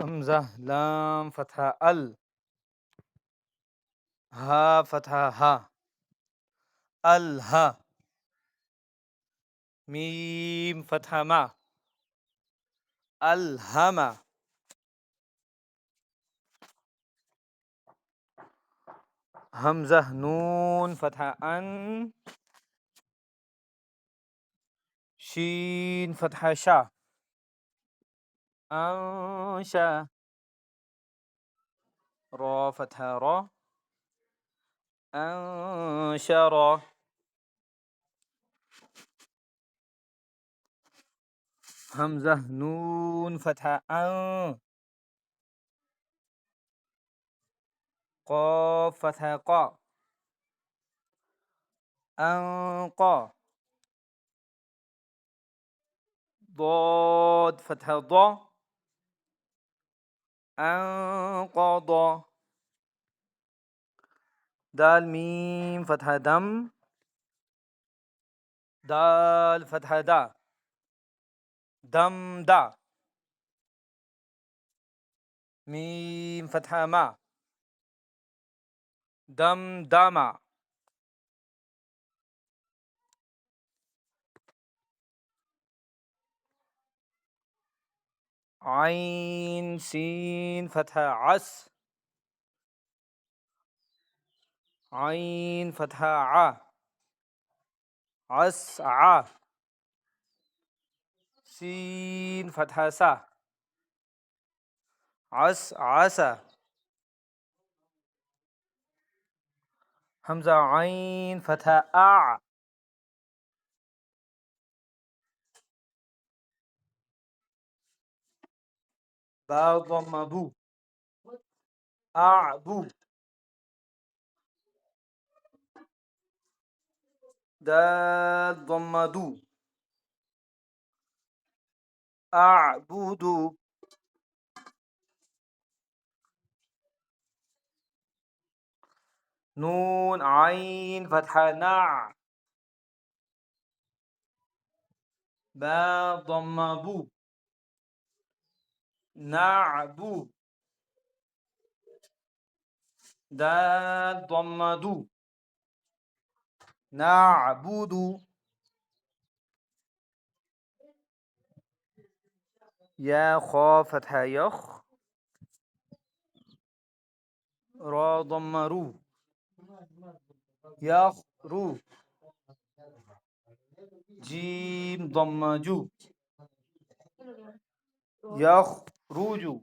همزة لام فتحة ال ها فتحة ها الها ميم فتحة ما الهمة همزة نون فتحة أن شين فتحة شا أنشا را فتحة را أنشرا همزة نون فتحة أن قاف فتحة قا أنقا ضاد فتحة ضا أنقضا دال ميم فتحة دم دال فتحة دا دم دا ميم فتحة ما دم دما عين سين فتحة عس عين فتحة ع عس ع سين فتحة سا عس عسى همزة عين فتحة أع با ضم بو أعبو دال ضم دو أعبد نون عين فتحة نع با ضم بو نعبو دال ضم دو نعبد يا خا فتحة يخ را ضم رو يخرو جيم ضم جو يخرج